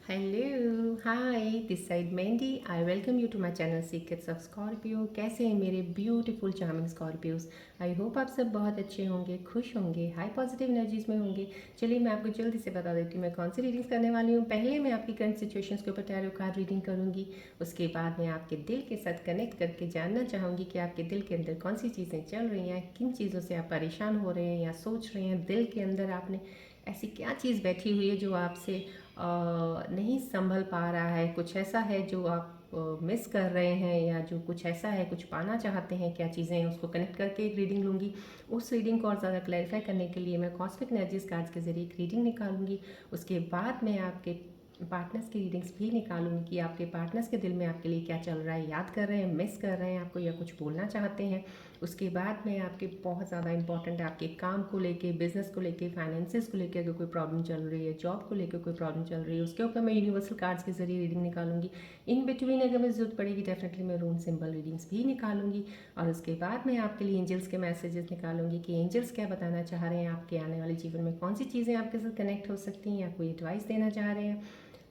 Hello hi this side Mandy I welcome you to my channel secrets of Scorpio. कैसे हैं मेरे beautiful charming Scorpios. I hope आप सब बहुत अच्छे होंगे, खुश होंगे, हाई पॉजिटिव एनर्जीज में होंगे। चलिए मैं आपको जल्दी से बता देती हूँ मैं कौन सी रीडिंग्स करने वाली हूँ। पहले मैं आपकी करंट सिचुएशंस के ऊपर टैरो कार्ड रीडिंग करूँगी। उसके बाद मैं आपके दिल के साथ कनेक्ट करके जानना चाहूँगी कि आपके दिल के अंदर कौन सी चीज़ें चल रही हैं, किन चीज़ों से आप परेशान हो रहे हैं या सोच रहे हैं। दिल के अंदर आपने ऐसी क्या चीज़ बैठी हुई है जो आपसे नहीं संभल पा रहा है। कुछ ऐसा है जो आप मिस कर रहे हैं या जो कुछ ऐसा है, कुछ पाना चाहते हैं, क्या चीज़ें हैं, उसको कनेक्ट करके एक रीडिंग लूँगी। उस रीडिंग को और ज़्यादा क्लैरिफाई करने के लिए मैं कॉस्मिक एनर्जीज कार्ड्स के ज़रिए एक रीडिंग निकालूंगी। उसके बाद मैं आपके पार्टनर्स की रीडिंग्स भी निकालूंगी कि आपके पार्टनर्स के दिल में आपके लिए क्या चल रहा है, याद कर रहे हैं, मिस कर रहे हैं आपको या कुछ बोलना चाहते हैं। उसके बाद में आपके बहुत ज़्यादा इंपॉर्टेंट है आपके काम को लेके, बिजनेस को लेके, फाइनेंसिस को लेके अगर कोई प्रॉब्लम चल रही है, जॉब को लेकर कोई प्रॉब्लम चल रही है, उसके ऊपर मैं यूनिवर्सल कार्ड्स के जरिए रीडिंग निकालूंगी। इन बिटवीन अगर मुझे जरूरत पड़ेगी डेफिनेटली मैं रून सिंबल रीडिंग्स भी निकालूंगी। और उसके बाद मैं आपके लिए एंजल्स के मैसेजेस निकालूंगी कि एंजल्स क्या बताना चाह रहे हैं, आपके आने वाले जीवन में कौन सी चीज़ें आपके साथ कनेक्ट हो सकती हैं या कोई एडवाइस देना चाह रहे हैं।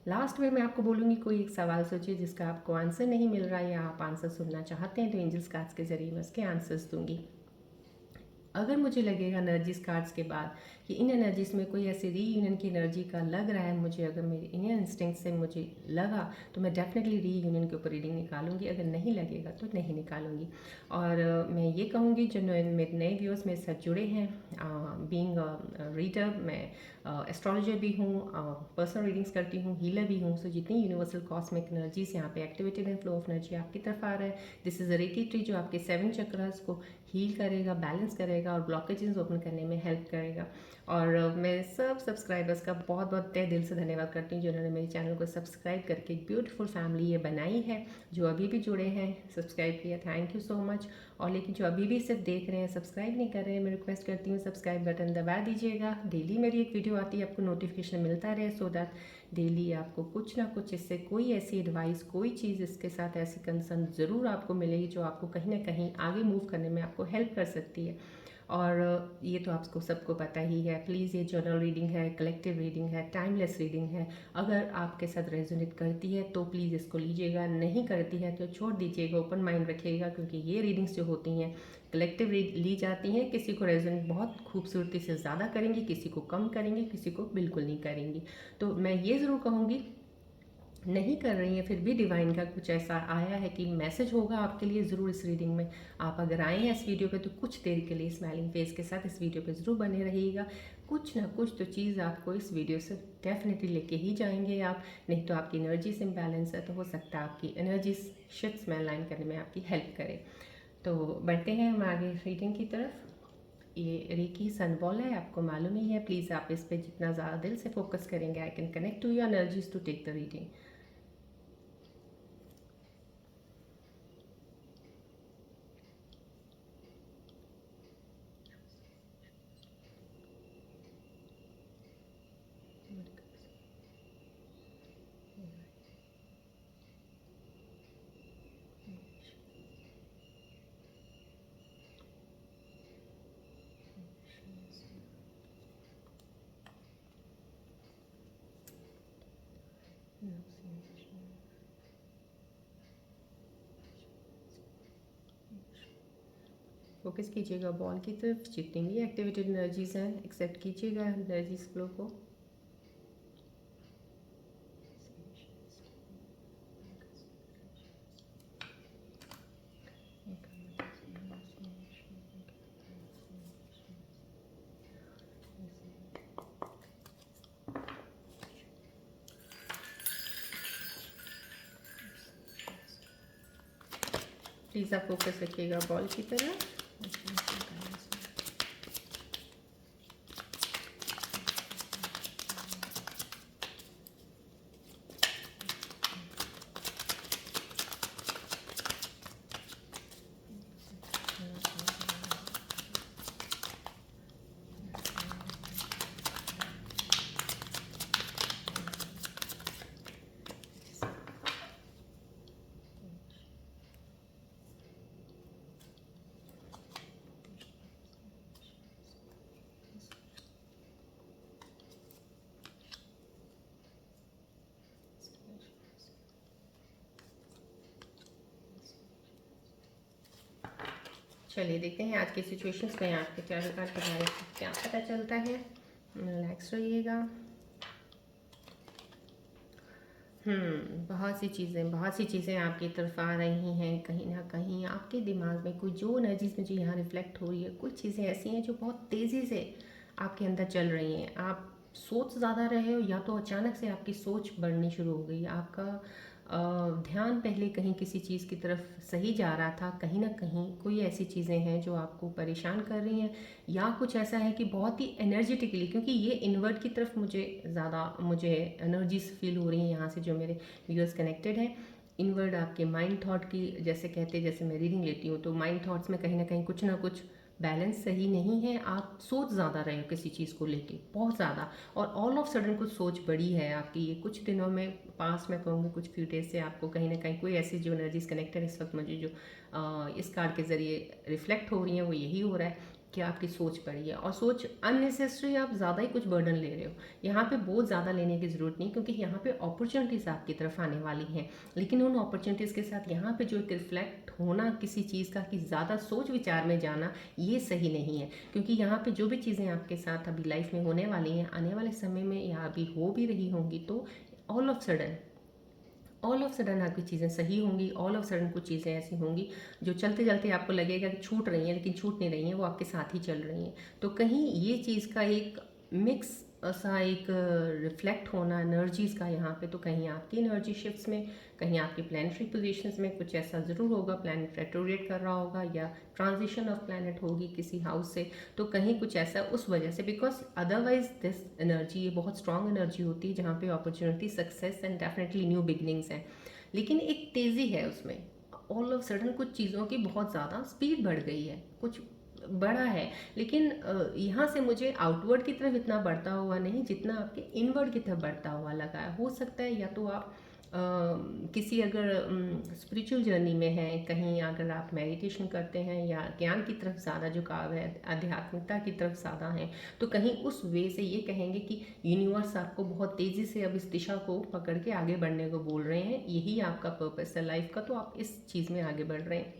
लास्ट में मैं आपको बोलूँगी कोई एक सवाल सोचिए जिसका आपको आंसर नहीं मिल रहा है या आप आंसर सुनना चाहते हैं तो एंजल्स कार्ड्स के जरिए मैं उसके आंसर्स दूंगी। अगर मुझे लगेगा एनर्जीज कार्ड्स के बाद कि इन एनर्जीज में कोई ऐसी रीयूनियन की एनर्जी का लग रहा है मुझे, अगर मेरे इनियन इंस्टिंक्ट से मुझे लगा तो मैं डेफिनेटली रीयूनियन के ऊपर रीडिंग निकालूंगी। अगर नहीं लगेगा तो नहीं निकालूंगी। और मैं ये कहूँगी जो मेरे नए व्यूअर्स मेरे साथ जुड़े हैं, बीइंग रीडर, मैं एस्ट्रोलॉजर भी हूँ, पर्सनल रीडिंग्स करती हूँ, हीलर भी हूँ। सो जितनी यूनिवर्सल कॉस्मिक एनर्जीज यहाँ पे activated and flow of energy आपकी तरफ आ रहा है, this is a reiki tree जो आपके 7 चक्रास को हील करेगा, बैलेंस करेगा और ब्लॉकेजेस ओपन करने में हेल्प करेगा। और मैं सब सब्सक्राइबर्स का बहुत बहुत तहे दिल से धन्यवाद करती हूँ जिन्होंने मेरे चैनल को सब्सक्राइब करके एक ब्यूटीफुल फैमिली ये बनाई है। जो अभी भी जुड़े हैं, सब्सक्राइब किया, थैंक यू सो मच। और लेकिन जो अभी भी सिर्फ देख रहे हैं, सब्सक्राइब नहीं कर रहे हैं, मैं रिक्वेस्ट करती हूँ सब्सक्राइब बटन दबा दीजिएगा। डेली मेरी एक वीडियो आती है, आपको नोटिफिकेशन मिलता रहे, सो दैट डेली आपको कुछ ना कुछ इससे कोई ऐसी एडवाइस, कोई चीज़ इसके साथ ऐसी कंसर्न ज़रूर आपको मिलेगी जो आपको कहीं ना कहीं आगे मूव करने में आपको हेल्प कर सकती है। और ये तो आपको सबको पता ही है। प्लीज़ ये जर्नल रीडिंग है, कलेक्टिव रीडिंग है, टाइमलेस रीडिंग है। अगर आपके साथ रेजोनेट करती है तो प्लीज़ इसको लीजिएगा, नहीं करती है तो छोड़ दीजिएगा, ओपन माइंड रखिएगा। क्योंकि ये रीडिंग्स जो होती हैं कलेक्टिव ली जाती हैं, किसी को रेजोनेट बहुत खूबसूरती से ज़्यादा करेंगी, किसी को कम करेंगी, किसी को बिल्कुल नहीं करेंगी। तो मैं ये ज़रूर कहूँगी नहीं कर रही हैं फिर भी डिवाइन का कुछ ऐसा आया है कि मैसेज होगा आपके लिए ज़रूर इस रीडिंग में। आप अगर आए हैं इस वीडियो पे तो कुछ देर के लिए स्माइलिंग फेस के साथ इस वीडियो पे ज़रूर बने रहिएगा। कुछ ना कुछ तो चीज़ आपको इस वीडियो से डेफिनेटली लेके ही जाएंगे आप। नहीं तो आपकी एनर्जी से इम्बैलेंस है तो हो सकता है आपकी एनर्जी शिफ्ट्स में अलाइन करने में आपकी हेल्प करे। तो बढ़ते हैं हम आगे रीडिंग की तरफ। ये रेकी सन बॉल है, आपको मालूम ही है। प्लीज़ आप इस पर जितना ज़्यादा दिल से फोकस करेंगे, I can connect to your energies to take the reading. Focus कीजिएगा बॉल की तरफ, जितनी भी एक्टिवेटेड एनर्जीज हैं एक्सेप्ट कीजिएगा एनर्जीज फ्लो को। प्लीज़ आप फोकस रखिएगा बॉल की तरफ। चलिए देखते हैं आज की सिचुएशंस में आपके टैरो कार्ड के बारे में क्या पता चलता है। रिलैक्स रहिएगा। बहुत सी चीज़ें आपकी तरफ आ रही हैं। कहीं ना कहीं आपके दिमाग में कोई जो एनर्जीज मुझे यहाँ रिफ्लेक्ट हो रही है, कुछ चीज़ें ऐसी हैं जो बहुत तेज़ी से आपके अंदर चल रही हैं। आप सोच ज़्यादा रहे हो या तो अचानक से आपकी सोच बढ़नी शुरू हो गई। आपका ध्यान पहले कहीं किसी चीज़ की तरफ सही जा रहा था, कहीं ना कहीं कोई ऐसी चीज़ें हैं जो आपको परेशान कर रही हैं, या कुछ ऐसा है कि बहुत ही एनर्जेटिकली, क्योंकि ये इनवर्ट की तरफ मुझे एनर्जीज फील हो रही हैं यहाँ से जो मेरे व्यूअर्स कनेक्टेड हैं। इनवर्ड आपके माइंड थॉट की, जैसे कहते हैं, जैसे मैं रीडिंग लेती हूँ तो माइंड थॉट्स में कहीं ना कहीं कुछ ना कुछ बैलेंस सही नहीं है। आप सोच ज़्यादा रहे हो किसी चीज़ को लेके, बहुत ज़्यादा, और ऑल ऑफ सडन कुछ सोच बड़ी है आपकी। ये कुछ दिनों में, पास में कहूँगी, कुछ फ्यू डेज से आपको कहीं ना कहीं कोई ऐसी जो एनर्जीज कनेक्टेड इस वक्त मुझे जो इस कार्ड के ज़रिए रिफ्लेक्ट हो रही हैं वो यही हो रहा है कि आपकी सोच बड़ी है, और सोच अननेसेसरी आप ज़्यादा ही कुछ बर्डन ले रहे हो। यहाँ पे बहुत ज़्यादा लेने की ज़रूरत नहीं, क्योंकि यहाँ पे अपॉर्चुनिटीज़ आपकी तरफ आने वाली हैं। लेकिन उन अपॉर्चुनिटीज़ के साथ यहाँ पे जो एक रिफ्लेक्ट होना किसी चीज़ का, कि ज़्यादा सोच विचार में जाना, ये सही नहीं है। क्योंकि यहाँ पे जो भी चीज़ें आपके साथ अभी लाइफ में होने वाली हैं, आने वाले समय में या अभी हो भी रही होंगी, तो ऑल ऑफ सडन आपकी चीज़ें सही होंगी। ऑल ऑफ सडन कुछ चीज़ें ऐसी होंगी जो चलते चलते आपको लगेगा कि छूट रही हैं, लेकिन छूट नहीं रही हैं, वो आपके साथ ही चल रही हैं। तो कहीं ये चीज़ का एक मिक्स सा एक रिफ्लेक्ट होना एनर्जीज़ का यहाँ पे, तो कहीं आपकी एनर्जी शिफ्ट्स में, कहीं आपकी प्लानिटरी पोजीशंस में कुछ ऐसा ज़रूर होगा। प्लैनेट रेट्रोग्रेड कर रहा होगा, या ट्रांजिशन ऑफ प्लैनेट होगी किसी हाउस से, तो कहीं कुछ ऐसा उस वजह से, बिकॉज अदरवाइज दिस एनर्जी, ये बहुत स्ट्रॉन्ग एनर्जी होती है जहाँ पे opportunity, success and definitely new beginnings हैं। लेकिन एक तेज़ी है उसमें। ऑल ऑफ सडन कुछ चीज़ों की बहुत ज़्यादा स्पीड बढ़ गई है, कुछ बड़ा है। लेकिन यहाँ से मुझे आउटवर्ड की तरफ इतना बढ़ता हुआ नहीं, जितना आपके इनवर्ड की तरफ बढ़ता हुआ लगा है। हो सकता है या तो आप किसी अगर स्पिरिचुअल जर्नी में हैं, कहीं अगर आप मेडिटेशन करते हैं या ज्ञान की तरफ ज़्यादा झुकाव है, आध्यात्मिकता की तरफ ज़्यादा हैं, तो कहीं उस वे से ये कहेंगे कि यूनिवर्स आपको बहुत तेज़ी से अब इस दिशा को पकड़ के आगे बढ़ने को बोल रहे हैं। यही आपका पर्पस है लाइफ का, तो आप इस चीज़ में आगे बढ़ रहे हैं।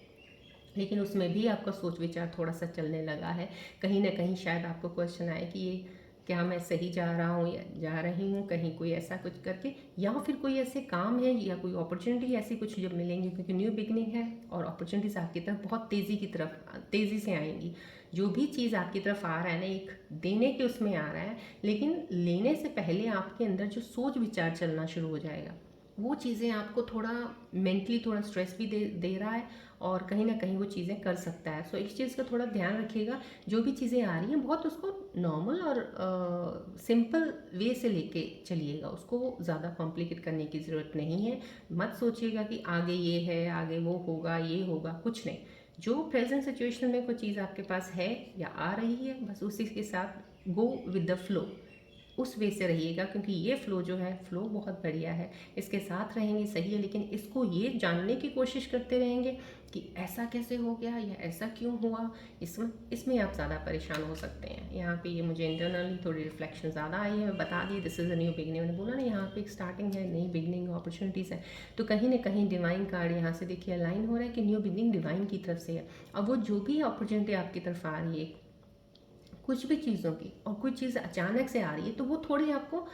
लेकिन उसमें भी आपका सोच विचार थोड़ा सा चलने लगा है। कहीं ना कहीं शायद आपको क्वेश्चन आए कि ये क्या मैं सही जा रहा हूँ या जा रही हूँ, कहीं कोई ऐसा कुछ करके, या फिर कोई ऐसे काम है या कोई अपॉर्चुनिटी ऐसी कुछ जब मिलेंगी, क्योंकि न्यू बिगनिंग है और अपॉर्चुनिटीज़ आपकी तरफ बहुत तेज़ी से आएंगी। जो भी चीज़ आपकी तरफ आ रहा है ना, एक देने के उसमें आ रहा है, लेकिन लेने से पहले आपके अंदर जो सोच विचार चलना शुरू हो जाएगा, वो चीज़ें आपको थोड़ा मेंटली थोड़ा स्ट्रेस भी दे रहा है, और कहीं ना कहीं वो चीज़ें कर सकता है। सो इस चीज़ का थोड़ा ध्यान रखिएगा। जो भी चीज़ें आ रही हैं, बहुत उसको नॉर्मल और सिंपल वे से लेके चलिएगा, उसको ज़्यादा कॉम्प्लिकेट करने की ज़रूरत नहीं है। मत सोचिएगा कि आगे ये है, आगे वो होगा, ये होगा, कुछ नहीं। जो प्रेजेंट सिचुएशन में कोई चीज़ आपके पास है या आ रही है, बस उसी के साथ गो विद द फ्लो, उस वे से रहिएगा। क्योंकि ये फ़्लो जो है, फ़्लो बहुत बढ़िया है, इसके साथ रहेंगे सही है, लेकिन इसको ये जानने की कोशिश करते रहेंगे कि ऐसा कैसे हो गया या ऐसा क्यों हुआ, इसमें आप ज़्यादा परेशान हो सकते हैं। यहाँ पे ये मुझे इंटरनली थोड़ी रिफ्लेक्शन ज़्यादा आई है। मैं बता दी, this is a new beginning, मैंने बोला ना, यहाँ पे एक स्टार्टिंग है, नई बिगनिंग, अपॉर्चुनिटीज़ है। तो कहीं ना कहीं डिवाइन कार्ड यहाँ से देखिए अलाइन हो रहा है कि न्यू बिगनिंग डिवाइन की तरफ से है। अब वो जो भी अपॉर्चुनिटी आपकी तरफ आ रही है, कुछ भी चीज़ों की, और कोई चीज़ अचानक से आ रही है, तो वो थोड़ी आपको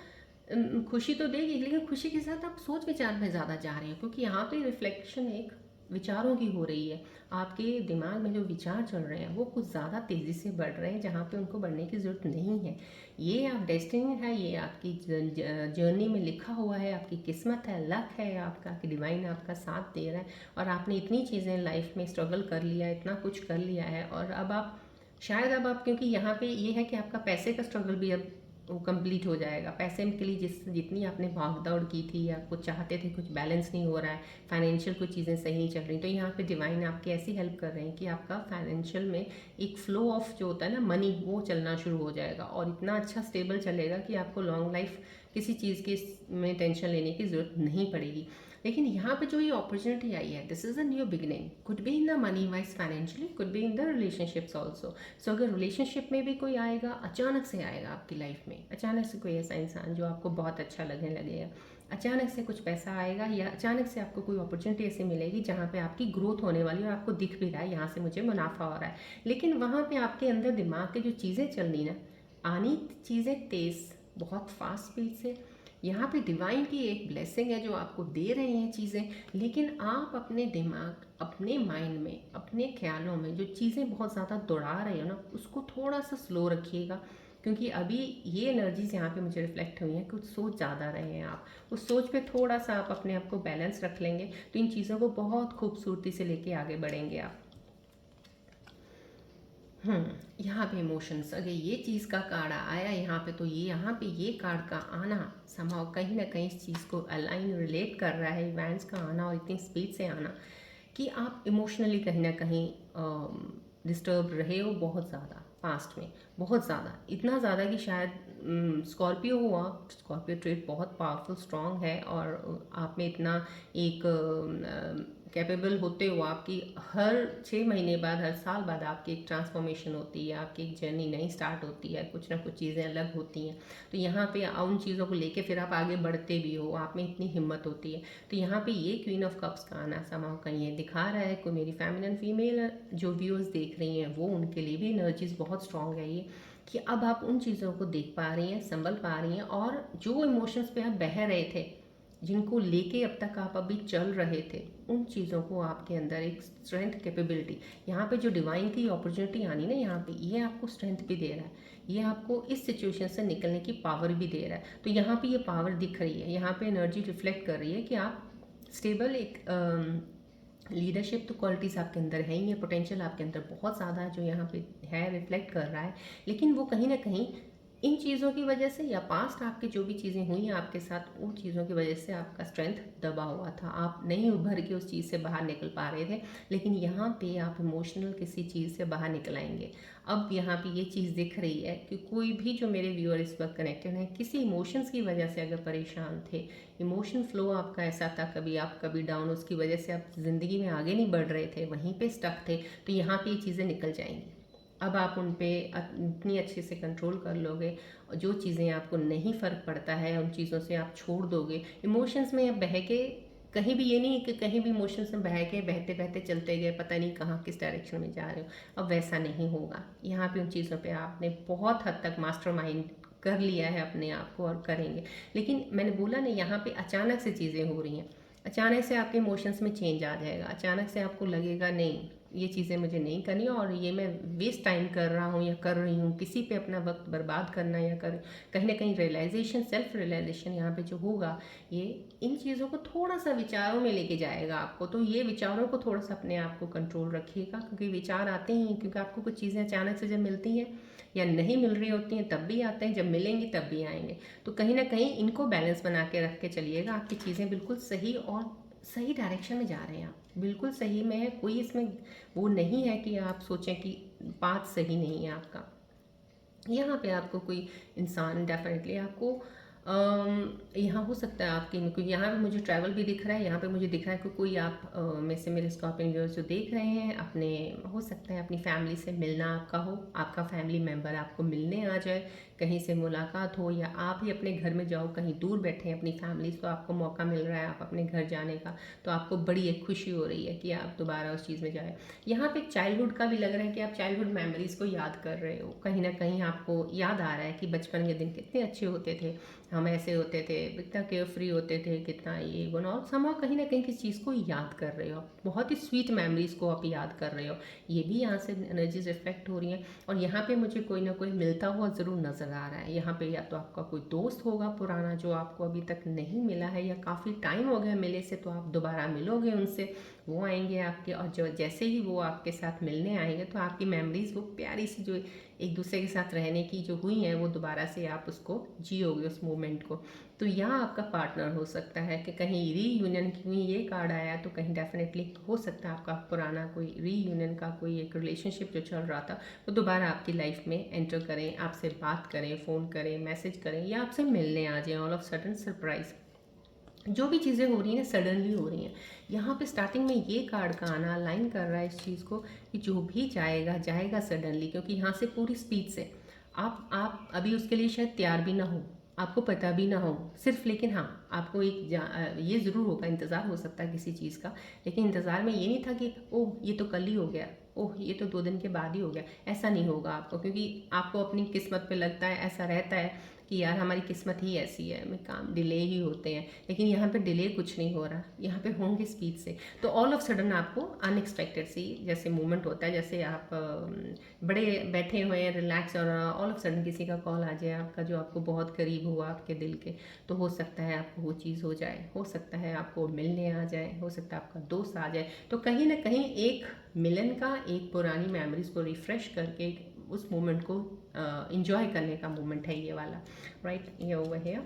खुशी तो देगी, लेकिन खुशी के साथ आप सोच विचार में ज़्यादा जा रहे हो, क्योंकि यहाँ पे रिफ्लेक्शन एक विचारों की हो रही है। आपके दिमाग में जो विचार चल रहे हैं वो कुछ ज़्यादा तेज़ी से बढ़ रहे हैं, जहाँ पे उनको बढ़ने की ज़रूरत नहीं है। ये आप डेस्टिनी है, ये आपकी जर्नी में लिखा हुआ है, आपकी किस्मत है, लक है आपका, कि डिवाइन आपका साथ दे रहा है। और आपने इतनी चीज़ें लाइफ में स्ट्रगल कर लिया, इतना कुछ कर लिया है, और अब आप शायद, अब आप, क्योंकि यहाँ पे ये है कि आपका पैसे का स्ट्रगल भी अब वो कंप्लीट हो जाएगा। पैसे के लिए जितनी आपने भाग दौड़ की थी या कुछ चाहते थे, कुछ बैलेंस नहीं हो रहा है, फाइनेंशियल कुछ चीज़ें सही नहीं चल रही, तो यहाँ पे डिवाइन आपकी ऐसी हेल्प कर रहे हैं कि आपका फाइनेंशियल में एक फ्लो ऑफ जो होता है ना मनी, वो चलना शुरू हो जाएगा, और इतना अच्छा स्टेबल चलेगा कि आपको लॉन्ग लाइफ किसी चीज़ की में टेंशन लेने की ज़रूरत नहीं पड़ेगी। लेकिन यहाँ पे जो ये अपॉर्चुनिटी आई है, this is a new beginning, could be in the money wise financially, could be in the relationships also. So अगर रिलेशनशिप में भी कोई आएगा, अचानक से आएगा आपकी लाइफ में, अचानक से कोई ऐसा इंसान जो आपको बहुत अच्छा लगने लगेगा, अचानक से कुछ पैसा आएगा या अचानक से आपको कोई अपॉर्चुनिटी ऐसी मिलेगी जहाँ पे आपकी ग्रोथ होने वाली है और आपको दिख भी रहा है यहाँ से मुझे मुनाफा हो रहा है। लेकिन वहाँ पे आपके अंदर दिमाग की जो चीज़ें चल रही ना, आनी चीज़ें तेज़, बहुत फास्ट स्पीड से। यहाँ पे डिवाइन की एक ब्लेसिंग है जो आपको दे रहे हैं चीज़ें, लेकिन आप अपने दिमाग, अपने माइंड में, अपने ख्यालों में जो चीज़ें बहुत ज़्यादा दौड़ा रहे हो ना, उसको थोड़ा सा स्लो रखिएगा। क्योंकि अभी ये एनर्जीज यहाँ पे मुझे रिफ्लेक्ट हुई हैं, कुछ सोच ज़्यादा रहे हैं आप। उस सोच पे थोड़ा सा आप अपने आप को बैलेंस रख लेंगे तो इन चीज़ों को बहुत खूबसूरती से लेके आगे बढ़ेंगे आप। यहाँ पे इमोशंस, अगर ये चीज़ का कार्ड आया यहाँ पे, तो ये यहाँ पे ये कार्ड का आना समहाउ कहीं ना कहीं इस चीज़ को अलाइन रिलेट कर रहा है, इवेंट्स का आना और इतनी स्पीड से आना कि आप इमोशनली कहीं ना कहीं डिस्टर्ब रहे हो बहुत ज़्यादा पास्ट में, बहुत ज़्यादा, इतना ज़्यादा कि शायद स्कॉर्पियो हुआ, स्कॉर्पियो ट्रेड बहुत पावरफुल स्ट्रॉन्ग है और आप में इतना एक कैपेबल होते हो आपकी हर 6 महीने बाद, हर साल बाद आपकी एक ट्रांसफॉर्मेशन होती है, आपकी एक जर्नी नई स्टार्ट होती है, कुछ ना कुछ चीज़ें अलग होती हैं। तो यहाँ पे उन चीज़ों को लेके फिर आप आगे बढ़ते भी हो, आप में इतनी हिम्मत होती है। तो यहाँ पे ये क्वीन ऑफ कप्स का आना समाव कहीं ये दिखा रहा है कोई मेरी फेमिनिन फीमेल जो व्यूअर्स देख रही हैं वो उनके लिए भी एनर्जीज बहुत स्ट्रॉन्ग है ये, कि अब आप उन चीज़ों को देख पा रही हैं, संभल पा रही हैं, और जो इमोशंस पे आप बह रहे थे, जिनको लेके अब तक आप अभी चल रहे थे, उन चीज़ों को आपके अंदर एक स्ट्रेंथ कैपेबिलिटी, यहाँ पे जो डिवाइन की अपॉर्चुनिटी आनी ना, यहाँ पे ये आपको स्ट्रेंथ भी दे रहा है, ये आपको इस सिचुएशन से निकलने की पावर भी दे रहा है। तो यहाँ पे ये पावर दिख रही है, यहाँ पे एनर्जी रिफ्लेक्ट कर रही है कि आप स्टेबल एक लीडरशिप तो क्वालिटीज़ आपके अंदर है ही है, पोटेंशियल आपके अंदर बहुत ज़्यादा है जो यहाँ पे है, रिफ्लेक्ट कर रहा है। लेकिन वो कहीं ना कहीं इन चीज़ों की वजह से या पास्ट आपके जो भी चीज़ें हुई हैं आपके साथ, उन चीज़ों की वजह से आपका स्ट्रेंथ दबा हुआ था, आप नहीं उभर के उस चीज़ से बाहर निकल पा रहे थे। लेकिन यहाँ पे आप इमोशनल किसी चीज़ से बाहर निकल आएंगे। अब यहाँ पे ये चीज़ दिख रही है कि कोई भी जो मेरे व्यूअर इस वक्त कनेक्टेड हैं, किसी इमोशंस की वजह से अगर परेशान थे, इमोशन फ्लो आपका ऐसा था, कभी आप कभी डाउन, उसकी वजह से आप ज़िंदगी में आगे नहीं बढ़ रहे थे, वहीं पे स्टक थे, तो यहाँ पे ये चीज़ें निकल जाएंगी। अब आप उन पे इतनी अच्छे से कंट्रोल कर लोगे, जो चीज़ें आपको नहीं फ़र्क पड़ता है उन चीज़ों से आप छोड़ दोगे। इमोशंस में अब बह के कहीं भी ये नहीं कि कहीं भी इमोशंस में बह के बहते बहते चलते गए, पता नहीं कहाँ किस डायरेक्शन में जा रहे हो, अब वैसा नहीं होगा। यहाँ पे उन चीज़ों पे आपने बहुत हद तक मास्टरमाइंड कर लिया है अपने आप को और करेंगे। लेकिन मैंने बोला नहीं, यहाँ पे अचानक से चीज़ें हो रही हैं, अचानक से आपके इमोशंस में चेंज आ जाएगा, अचानक से आपको लगेगा नहीं ये चीज़ें मुझे नहीं करनी और ये मैं वेस्ट टाइम कर रहा हूँ या कर रही हूँ, किसी पे अपना वक्त बर्बाद करना या कर, कहीं ना कहीं रियलाइजेशन, सेल्फ रियलाइजेशन यहाँ पे जो होगा, ये इन चीज़ों को थोड़ा सा विचारों में लेके जाएगा आपको। तो ये विचारों को थोड़ा सा अपने आप को कंट्रोल रखिएगा, क्योंकि विचार आते ही, क्योंकि आपको कुछ चीज़ें अचानक से जब मिलती हैं या नहीं मिल रही होती हैं तब भी आते हैं, जब मिलेंगी तब भी आएंगे। तो कहीं ना कहीं इनको बैलेंस बना के रख के चलिएगा, आपकी चीज़ें बिल्कुल सही और सही डायरेक्शन में जा रहे हैं, आप बिल्कुल सही में है। कोई इसमें वो नहीं है कि आप सोचें कि पाथ सही नहीं है आपका। यहाँ पे आपको कोई इंसान डेफिनेटली आपको यहाँ हो सकता है आपकी, क्योंकि यहाँ पे मुझे ट्रैवल भी दिख रहा है, यहाँ पे मुझे दिख रहा है कि कोई आप में से मेरे स्कॉर्पियन व्यूअर्स जो देख रहे हैं, अपने हो सकता है अपनी फैमिली से मिलना आपका हो, आपका फैमिली मेम्बर आपको मिलने आ जाए, कहीं से मुलाकात हो, या आप ही अपने घर में जाओ, कहीं दूर बैठे हैं अपनी फैमिली, तो आपको मौका मिल रहा है आप अपने घर जाने का, तो आपको बड़ी एक खुशी हो रही है कि आप दोबारा उस चीज़ में जाए। यहाँ पे चाइल्डहुड का भी लग रहा है कि आप चाइल्डहुड मेमोरीज़ को याद कर रहे हो, कहीं ना कहीं आपको याद आ रहा है कि बचपन के दिन कितने अच्छे होते थे, हम ऐसे होते थे, कितना केयर फ्री होते थे, कितना ये वो, और समां कहीं ना कहीं किस चीज़ को याद कर रहे हो, बहुत ही स्वीट मेमोरीज़ को आप याद कर रहे हो। ये भी यहाँ से एनर्जीज रिफ्लेक्ट हो रही हैं। और यहाँ पे मुझे कोई ना कोई मिलता हुआ ज़रूर नज़र आ रहा है। यहाँ पे या तो आपका कोई दोस्त होगा पुराना जो आपको अभी तक नहीं मिला है, या काफ़ी टाइम हो गया मिले से, तो आप दोबारा मिलोगे उनसे, वो आएंगे आपके, और जो जैसे ही वो आपके साथ मिलने आएंगे तो आपकी मेमोरीज़, वो प्यारी सी जो एक दूसरे के साथ रहने की जो हुई हैं, वो दोबारा से आप उसको जियोगे उस मोमेंट को। तो यहाँ आपका पार्टनर हो सकता है कि कहीं रीयूनियन, क्योंकि ये कार्ड आया तो कहीं डेफिनेटली हो सकता है आपका पुराना कोई रीयूनियन का कोई एक रिलेशनशिप जो चल रहा था वो दोबारा आपकी लाइफ में एंटर करें, आपसे बात करें, फ़ोन करें, मैसेज करें, या आपसे मिलने आ जाएं, ऑल ऑफ सडन सरप्राइज़। जो भी चीज़ें हो रही हैं सडनली हो रही हैं। यहाँ पे स्टार्टिंग में ये कार्ड का आना अलाइन कर रहा है इस चीज़ को कि जो भी जाएगा जाएगा सडनली, क्योंकि यहाँ से पूरी स्पीड से आप अभी उसके लिए शायद तैयार भी ना हो, आपको पता भी ना हो सिर्फ, लेकिन हाँ आपको ये ज़रूर होगा, इंतज़ार हो सकता है किसी चीज़ का, लेकिन इंतज़ार में ये नहीं था कि ओह ये तो कल ही हो गया, ओह ये तो 2 दिन के बाद ही हो गया। ऐसा नहीं होगा आपको, क्योंकि आपको अपनी किस्मत पे लगता है, ऐसा रहता है कि यार हमारी किस्मत ही ऐसी है, में काम डिले ही होते हैं। लेकिन यहाँ पे डिले कुछ नहीं हो रहा, यहाँ पे होंगे स्पीड से। तो ऑल ऑफ सडन आपको अनएक्सपेक्टेड सी जैसे मूवमेंट होता है, जैसे आप बड़े बैठे हुए हैं रिलैक्स, और ऑल ऑफ सडन किसी का कॉल आ जाए आपका, जो आपको बहुत करीब हुआ आपके दिल के, तो हो सकता है आपको वो चीज़ हो जाए, हो सकता है आपको मिलने आ जाए, हो सकता है आपका दोस्त आ जाए। तो कहीं ना कहीं एक मिलन का, एक पुरानी मेमोरीज को रिफ़्रेश करके उस मोमेंट को इंजॉय करने का मोमेंट है ये वाला, राइट, ये ओवर है।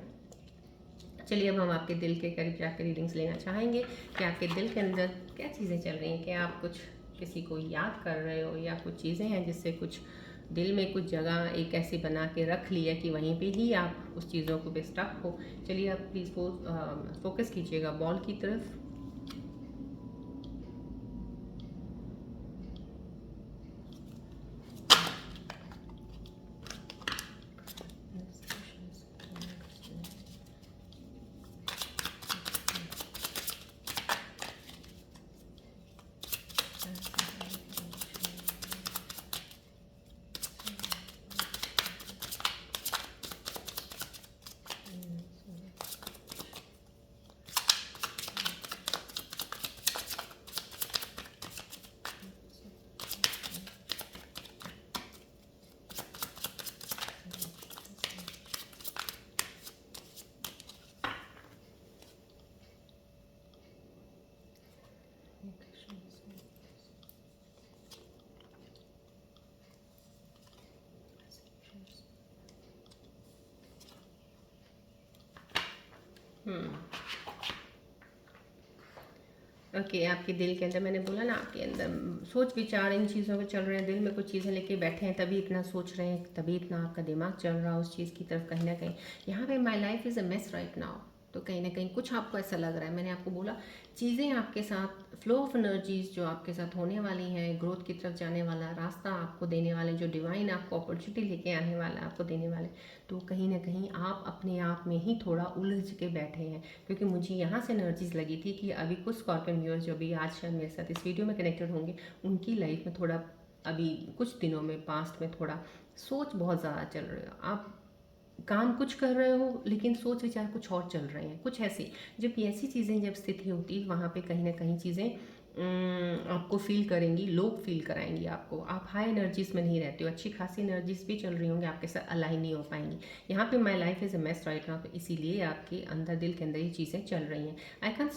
चलिए अब हम आपके दिल के करीब जाकर रीडिंग्स लेना चाहेंगे कि आपके दिल के अंदर क्या चीज़ें चल रही हैं, क्या आप कुछ किसी को याद कर रहे हो, या कुछ चीज़ें हैं जिससे कुछ दिल में कुछ जगह एक ऐसी बना के रख ली है कि वहीं पे ही आप उस चीज़ों को पे स्टक हो। चलिए आप प्लीज़ फोकस कीजिएगा बॉल की तरफ। ओके आपके दिल के अंदर, मैंने बोला ना आपके अंदर सोच विचार इन चीज़ों के चल रहे हैं, दिल में कुछ चीज़ें लेके बैठे हैं, तभी इतना सोच रहे हैं, तभी इतना आपका दिमाग चल रहा है उस चीज़ की तरफ कहीं ना कहीं। यहाँ पे my life is a mess right now, तो कहीं ना कहीं कुछ आपको ऐसा लग रहा है। मैंने आपको बोला चीज़ें आपके साथ, फ्लो ऑफ एनर्जीज जो आपके साथ होने वाली हैं, ग्रोथ की तरफ जाने वाला रास्ता आपको देने वाले, जो डिवाइन आपको अपॉर्चुनिटी लेके आने वाला आपको देने वाले, तो कहीं ना कहीं आप अपने आप में ही थोड़ा उलझ के बैठे हैं। क्योंकि मुझे यहाँ से एनर्जीज लगी थी कि अभी कुछ स्कॉर्पियन व्यूअर्स जो भी आज शायद मेरे साथ इस वीडियो में कनेक्टेड होंगे, उनकी लाइफ में थोड़ा अभी कुछ दिनों में पास्ट में थोड़ा सोच बहुत ज़्यादा चल रही है। आप काम कुछ कर रहे हो लेकिन सोच विचार कुछ और चल रहे हैं, कुछ ऐसी, जब ऐसी चीज़ें जब स्थिति होती है वहाँ पे कहीं ना कहीं चीज़ें आपको फील करेंगी, लोग फील कराएंगी आपको। आप हाई एनर्जीज में नहीं रहते हो, अच्छी खासी एनर्जीज भी चल रही होंगी, आपके साथ अलाइन नहीं हो पाएंगी। यहाँ पे my life is a mess right now, तो इसीलिए आपके अंदर दिल के अंदर ये चीज़ें चल रही हैं। I can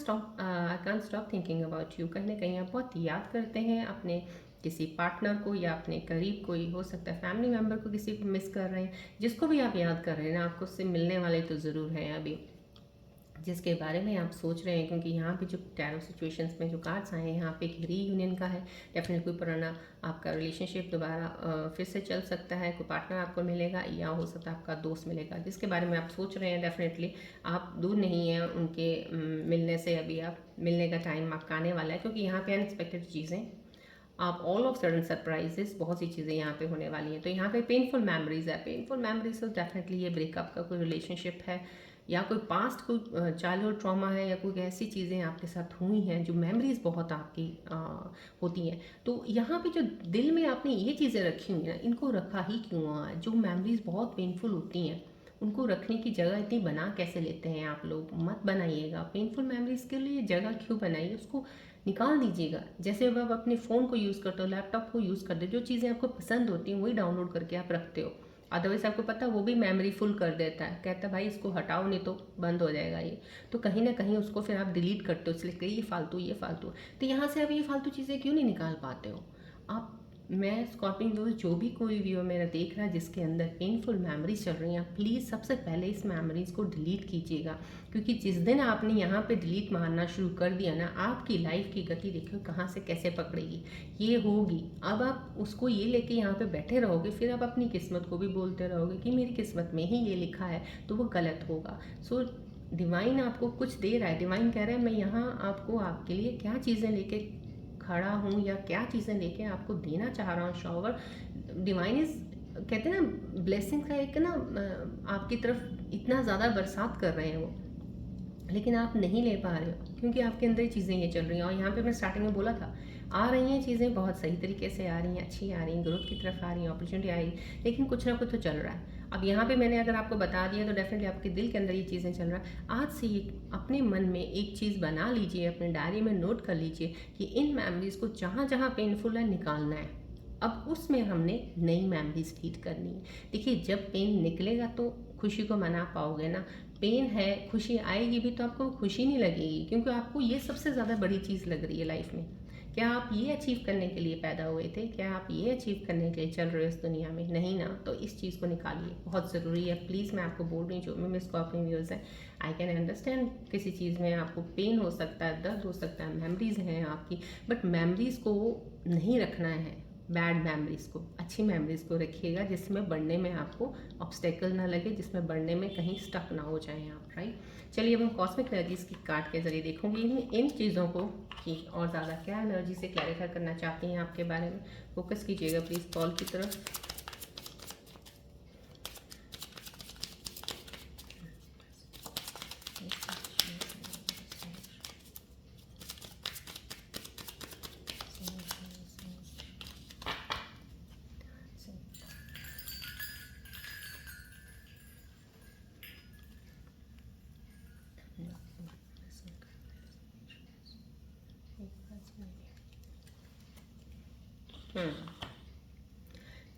stop thinking about you, कहीं ना कहीं आप बहुत याद करते हैं अपने किसी पार्टनर को, या अपने करीब कोई हो सकता है फैमिली मेम्बर को, किसी को मिस कर रहे हैं। जिसको भी आप याद कर रहे हैं ना, आपको उससे मिलने वाले तो ज़रूर हैं अभी, जिसके बारे में आप सोच रहे हैं। क्योंकि यहाँ पे जो टैरो सिचुएशंस में जो कार्ड्स आए हैं, यहाँ पे एक रीयूनियन का है। डेफिनेटली कोई पुराना आपका रिलेशनशिप दोबारा फिर से चल सकता है, कोई पार्टनर आपको मिलेगा, या हो सकता है आपका दोस्त मिलेगा जिसके बारे में आप सोच रहे हैं। डेफिनेटली आप दूर नहीं हैं उनके मिलने से, अभी आप मिलने का टाइम आपका आने वाला है। क्योंकि यहाँ पे अनएक्सपेक्टेड चीज़ें, आप ऑल ऑफ सडन सरप्राइजेस, बहुत सी चीज़ें यहाँ पे होने वाली हैं। तो यहाँ पे पेनफुल मेमोरीज है, पेनफुल मेमोरीज तो डेफिनेटली ये ब्रेकअप का कोई रिलेशनशिप है, या कोई पास्ट कोई चाइल्डहुड ट्रॉमा है, या कोई ऐसी चीज़ें आपके साथ हुई हैं जो मेमोरीज बहुत आपकी होती हैं। तो यहाँ पे जो दिल में आपने ये चीज़ें रखी हुई हैं, इनको रखा ही क्यों हुआ है? जो मेमोरीज बहुत पेनफुल होती हैं उनको रखने की जगह इतनी बना कैसे लेते हैं आप लोग? मत बनाइएगा पेनफुल मेमोरीज के लिए जगह, क्यों बनाइए? उसको निकाल दीजिएगा। जैसे अब आप अपने फ़ोन को यूज़ करते हो, लैपटॉप को यूज़ करते हो, जो चीज़ें आपको पसंद होती हैं वही डाउनलोड करके आप रखते हो। अदरवाइज़ आपको पता है वो भी मेमोरी फुल कर देता है, कहता है भाई इसको हटाओ नहीं तो बंद हो जाएगा ये। तो कहीं ना कहीं उसको फिर आप डिलीट करते हो, इसलिए ये फालतू ये फालतू। तो यहाँ से आप ये फालतू चीज़ें क्यों नहीं निकाल पाते हो आप? मैं स्कॉर्पियन दोस्त, जो भी कोई व्यू मेरा देख रहा है जिसके अंदर पेनफुल मेमोरीज चल रही हैं, प्लीज़ सबसे पहले इस मेमोरीज को डिलीट कीजिएगा। क्योंकि जिस दिन आपने यहाँ पे डिलीट मारना शुरू कर दिया ना, आपकी लाइफ की गति देखो कहाँ से कैसे पकड़ेगी, ये होगी। अब आप उसको ये लेके यहाँ पे बैठे रहोगे, फिर आप अपनी किस्मत को भी बोलते रहोगे कि मेरी किस्मत में ही ये लिखा है, तो वो गलत होगा। सो डिवाइन आपको कुछ दे रहा है, डिवाइन कह रहा है मैं यहाँ आपको, आपके लिए क्या चीज़ें लेके खड़ा हूँ, या क्या चीज़ें लेके आपको देना चाह रहा हूँ। शॉवर डिवाइन इज, कहते हैं ना ब्लेसिंग का एक ना आपकी तरफ इतना ज़्यादा बरसात कर रहे हैं वो, लेकिन आप नहीं ले पा रहे हो क्योंकि आपके अंदर चीज़ें ये चल रही हैं। और यहाँ पे मैं स्टार्टिंग में बोला था, आ रही हैं चीज़ें, बहुत सही तरीके से आ रही हैं, अच्छी आ रही हैं, ग्रोथ की तरफ आ रही हैं, अपॉर्चुनिटी आ रही है, लेकिन कुछ ना कुछ तो चल रहा है। अब यहाँ पे मैंने अगर आपको बता दिया तो डेफिनेटली आपके दिल के अंदर ये चीज़ें चल रहा है। आज से ये अपने मन में एक चीज़ बना लीजिए, अपने डायरी में नोट कर लीजिए कि इन मेमोरीज़ को जहाँ जहाँ पेनफुल है निकालना है। अब उसमें हमने नई मेमोरीज फीड करनी है। देखिए, जब पेन निकलेगा तो खुशी को मना पाओगे ना। पेन है, खुशी आएगी भी तो आपको खुशी नहीं लगेगी, क्योंकि आपको ये सबसे ज़्यादा बड़ी चीज़ लग रही है लाइफ में। क्या आप ये अचीव करने के लिए पैदा हुए थे? क्या आप ये अचीव करने के लिए चल रहे हो इस दुनिया में? नहीं ना। तो इस चीज़ को निकालिए, बहुत ज़रूरी है। प्लीज़, मैं आपको बोल रही हूँ, जो मैं स्कॉर्पियो व्यूअर्स हैं, आई कैन अंडरस्टैंड किसी चीज़ में आपको पेन हो सकता है, दर्द हो सकता है, मेमोरीज हैं आपकी, बट मेमोरीज को नहीं रखना है। बैड मेमोरीज़ को, अच्छी मेमोरीज़ को रखिएगा, जिसमें बढ़ने में आपको ऑब्स्टेकल ना लगे, जिसमें बढ़ने में कहीं स्टक ना हो जाएं आप, राइट। चलिए, अब हम कॉस्मिक एनर्जीज़ की कार्ड के ज़रिए देखूंगी इन चीज़ों को कि और ज़्यादा क्या एनर्जी से क्लैरिफाई करना चाहती हैं आपके बारे में। फोकस कीजिएगा प्लीज़ कॉल की तरफ।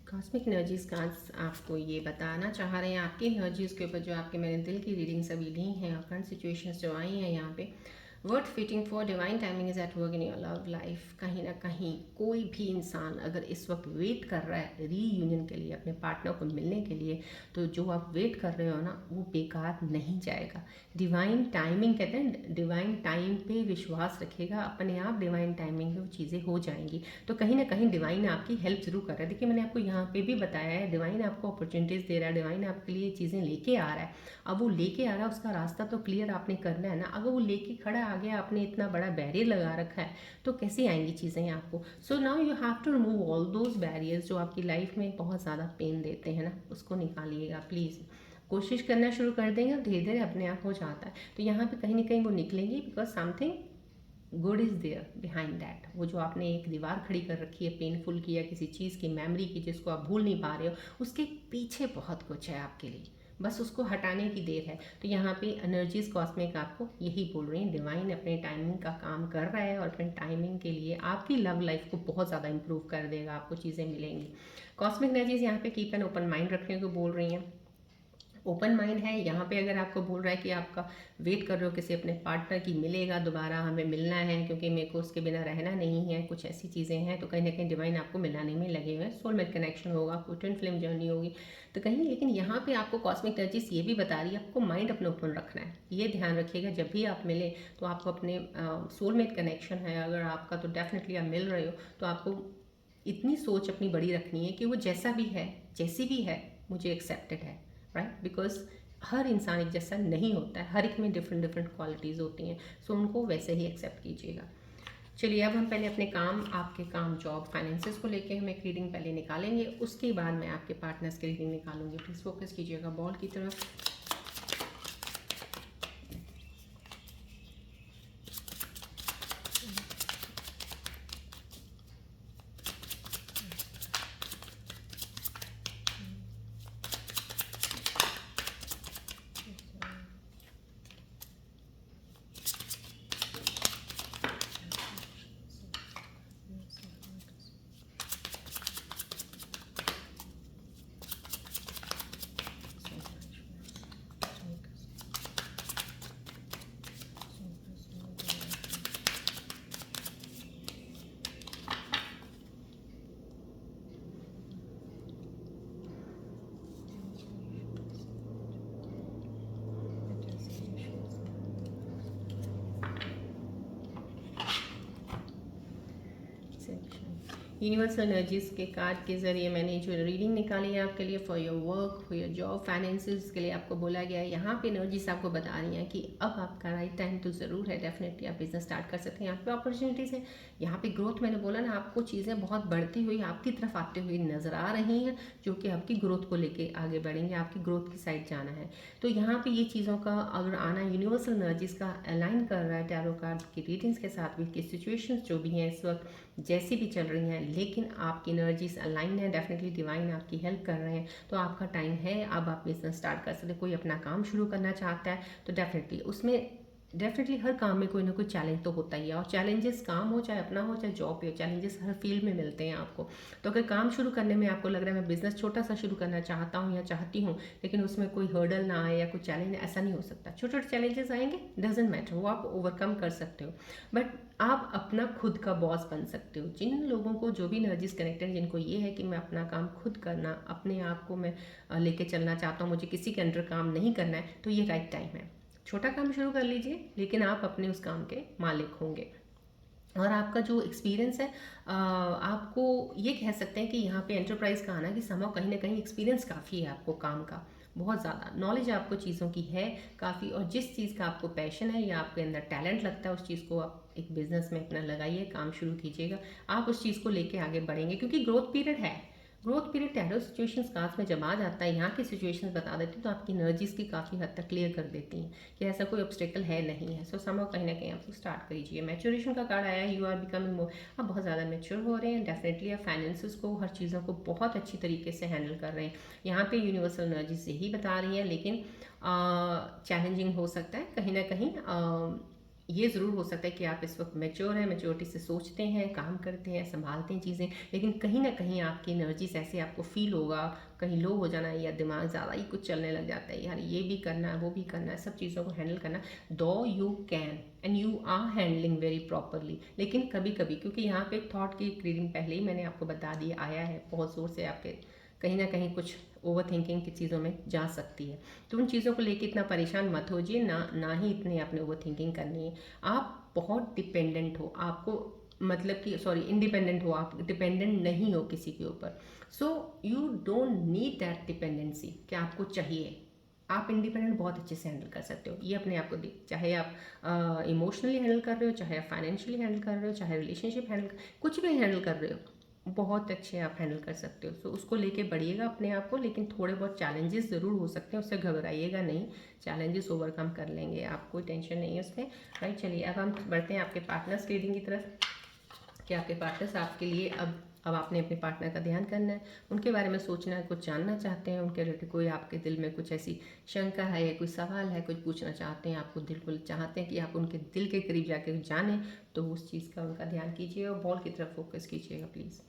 कॉस्मिक एनर्जीज का आपको ये बताना चाह रहे हैं, आपकी एनर्जीज के ऊपर जो आपके मैंने दिल की रीडिंग्स अभी ली हैं और करंट सिचुएशंस जो आई हैं यहाँ पे, word fitting for divine timing is at work in your love life. कहीं ना कहीं कोई भी इंसान अगर इस वक्त वेट कर रहा है रीयूनियन के लिए, अपने पार्टनर को मिलने के लिए, तो जो आप वेट कर रहे हो ना, वो बेकार नहीं जाएगा। डिवाइन टाइमिंग कहते हैं, डिवाइन टाइम पे विश्वास रखिएगा, अपने आप डिवाइन टाइमिंग में वो चीज़ें हो जाएंगी। तो कहीं ना कहीं डिवाइन आपकी हेल्प जरूर कर रहा है। देखिए, मैंने आपको यहाँ पे भी बताया है, डिवाइन आपको अपॉर्चुनिटीज़ दे रहा है, डिवाइन आपके लिए चीज़ें लेके आ रहा है। अब वो लेके आ रहा है, उसका रास्ता तो क्लियर आपने करना है ना। अगर वो लेके खड़ा आ गया, आपने इतना बड़ा बैरियर लगा रखा है, तो कैसे आएंगी चीज़ें आपको। So now you have to remove all those barriers जो आपकी लाइफ में बहुत ज़्यादा पेन देते हैं ना, उसको निकालिएगा प्लीज़। कोशिश करना शुरू कर देंगे, धीरे धीरे अपने आप हो जाता है। तो यहाँ पे कहीं ना कहीं वो निकलेंगी, because something good is there behind that. वो जो आपने एक दीवार खड़ी कर रखी है पेनफुल की या किसी चीज़ की मेमोरी की, जिसको आप भूल नहीं पा रहे हो, उसके पीछे बहुत कुछ है आपके लिए, बस उसको हटाने की देर है। तो यहाँ पे एनर्जीज कॉस्मिक आपको यही बोल रही हैं, डिवाइन अपने टाइमिंग का काम कर रहा है और अपने टाइमिंग के लिए आपकी लव लाइफ को बहुत ज़्यादा इंप्रूव कर देगा, आपको चीज़ें मिलेंगी। कॉस्मिक एनर्जीज यहाँ पे कीप एन ओपन माइंड रखने को बोल रही हैं। ओपन माइंड है यहाँ पे। अगर आपको बोल रहा है कि आपका वेट कर रहे हो किसी अपने पार्टनर की, मिलेगा दोबारा, हमें मिलना है क्योंकि मेरे को उसके बिना रहना नहीं है, कुछ ऐसी चीज़ें हैं, तो कहीं ना कहीं डिवाइन आपको मिलाने में लगे हुए हैं। सोलमेट कनेक्शन होगा, कोई ट्विन फ्लेम जर्नी होगी तो कहीं। लेकिन यहाँ पे आपको कॉस्मिक एनर्जीज ये भी बता रही है, आपको माइंड अपना ओपन रखना है। ये ध्यान रखिएगा, जब भी आप मिले तो आपको अपने सोलमेट कनेक्शन है अगर आपका, तो डेफिनेटली आप मिल रहे हो तो आपको इतनी सोच अपनी बड़ी रखनी है कि वो जैसा भी है, जैसी भी है, मुझे एक्सेप्टेड है, राइट। बिकॉज हर इंसान एक जैसा नहीं होता है, हर एक में डिफरेंट डिफरेंट क्वालिटीज़ होती हैं, सो उनको वैसे ही एक्सेप्ट कीजिएगा। चलिए, अब हम पहले अपने काम, आपके काम, जॉब, फाइनेंसेस को लेके हम एक रीडिंग पहले निकालेंगे, उसके बाद मैं आपके पार्टनर्स की रीडिंग निकालूंगी। प्लीज़ फोकस कीजिएगा बॉल की तरफ। यूनिवर्सल एनर्जीज के कार्ड के ज़रिए मैंने जो रीडिंग निकाली है आपके लिए, for your work, for your job, finances के लिए आपको बोला गया है। यहाँ पे एनर्जीज आपको बता रही हैं कि अब आपका राइट टाइम तो ज़रूर है, डेफिनेटली आप बिजनेस स्टार्ट कर सकते हैं। यहाँ पे अपॉर्चुनिटीज़ है, यहाँ पे ग्रोथ, मैंने बोला ना आपको चीज़ें बहुत बढ़ती हुई आपकी तरफ आते हुए नज़र आ रही हैं, जो कि आपकी ग्रोथ को लेके आगे बढ़ेंगे, आपकी ग्रोथ की साइड जाना है। तो यहाँ पे ये चीज़ों का अगर आना यूनिवर्सल एनर्जीज का अलाइन कर रहा है टैरो कार्ड की रीडिंग्स के साथ भी, कि सिचुएशंस जो भी हैं इस वक्त जैसी भी चल रही हैं, लेकिन आपकी एनर्जीज अलाइन है, डेफिनेटली डिवाइन आपकी हेल्प कर रहे हैं, तो आपका टाइम है, अब आप बिजनेस स्टार्ट कर सकते हैं। कोई अपना काम शुरू करना चाहता है तो डेफिनेटली उसमें, डेफिनेटली हर काम में कोई ना कोई चैलेंज तो होता ही है, और चैलेंजेस काम हो चाहे अपना हो चाहे जॉब हो, चैलेंजेस हर फील्ड में मिलते हैं आपको। तो अगर काम शुरू करने में आपको लग रहा है मैं बिजनेस छोटा सा शुरू करना चाहता हूँ या चाहती हूँ, लेकिन उसमें कोई हर्डल ना आए या कोई चैलेंज, ऐसा नहीं हो सकता। छोटे छोटे चैलेंजेस आएंगे, डजेंट मैटर, वो आप ओवरकम कर सकते हो, बट आप अपना खुद का बॉस बन सकते हो। जिन लोगों को जो भी एनर्जीज कनेक्टेड, जिनको ये है कि मैं अपना काम खुद करना, अपने आप को मैं लेके चलना चाहता हूँ, मुझे किसी के अंडर काम नहीं करना है, तो ये राइट टाइम है। छोटा काम शुरू कर लीजिए, लेकिन आप अपने उस काम के मालिक होंगे। और आपका जो एक्सपीरियंस है, आपको ये कह सकते हैं कि यहाँ पे एंटरप्राइज का आना कि समाव कहीं ना कहीं एक्सपीरियंस काफ़ी है आपको, काम का बहुत ज़्यादा नॉलेज आपको चीज़ों की है काफ़ी, और जिस चीज़ का आपको पैशन है या आपके अंदर टैलेंट लगता है, उस चीज़ को आप एक बिजनेस में अपना लगाइए, काम शुरू कीजिएगा, आप उस चीज़ को लेके आगे बढ़ेंगे, क्योंकि ग्रोथ पीरियड है। Growth period tarot situations cards में जब आ जाता है, यहाँ की सिचुएशंस बता देती है, तो आपकी एनर्जीज की काफ़ी हद तक क्लियर कर देती हैं कि ऐसा कोई ऑब्स्टेकल है नहीं है। सो समझो कहीं ना कहीं आप स्टार्ट करिए। मैच्योरेशन का कार्ड आया है, यू आर बिकमिंग मोर, आप बहुत ज़्यादा मैच्योर हो रहे हैं, डेफिनेटली आप फाइनेंसेस को, हर चीज़ों को बहुत अच्छी तरीके से हैंडल कर रहे हैं। यहाँ पे यूनिवर्सल एनर्जी से ही बता रही है, लेकिन चैलेंजिंग हो सकता है कहीं ना कहीं। ये ज़रूर हो सकता है कि आप इस वक्त मैच्योर हैं, मैच्योरिटी से सोचते हैं, काम करते हैं, संभालते हैं चीज़ें, लेकिन कहीं ना कहीं आपकी एनर्जीज ऐसे आपको फील होगा, कहीं लो हो जाना, या दिमाग ज़्यादा ही कुछ चलने लग जाता है, यार ये भी करना है वो भी करना है, सब चीज़ों को हैंडल करना, though you can and you are handling very properly. लेकिन कभी कभी, क्योंकि यहाँ पे एक थॉट की रीडिंग पहले ही मैंने आपको बता दिया आया है, बहुत ज़ोर से आपके कहीं ना कहीं कुछ ओवर थिंकिंग की चीज़ों में जा सकती है, तो उन चीज़ों को लेकर इतना परेशान मत होजिए, ना ही इतने आपने ओवर थिंकिंग करनी है। आप बहुत डिपेंडेंट हो, आपको मतलब कि सॉरी इंडिपेंडेंट हो, आप डिपेंडेंट नहीं हो किसी के ऊपर। So you don't need that dependency, क्या आपको चाहिए, आप इंडिपेंडेंट बहुत अच्छे से हैंडल कर सकते हो, ये अपने आप को देख, चाहे आप इमोशनली हैंडल कर रहे हो, चाहे आप फाइनेंशियली हैंडल कर रहे हो, चाहे रिलेशनशिप हैंडल, कुछ भी हैंडल कर रहे हो, बहुत अच्छे आप हैंडल कर सकते हो। सो उसको लेके बढ़िएगा अपने आप को, लेकिन थोड़े बहुत चैलेंजेस ज़रूर हो सकते हैं, उससे घबराइएगा नहीं, चैलेंजेस ओवरकम कर लेंगे आप, कोई टेंशन नहीं है उसमें। राइट, चलिए अब हम बढ़ते हैं आपके पार्टनर्स रीडिंग की तरफ, कि आपके पार्टनर्स आपके लिए अब आपने अपने पार्टनर का ध्यान करना है, उनके बारे में सोचना है, कुछ जानना चाहते हैं उनके रिलेटेड, कोई आपके दिल में कुछ ऐसी शंका है या कोई सवाल है, कुछ पूछना चाहते हैं, आपको दिल को चाहते हैं कि आप उनके दिल के करीब जाकर जानें, तो उस चीज़ का उनका ध्यान कीजिए और बॉल की तरफ फोकस कीजिएगा प्लीज़।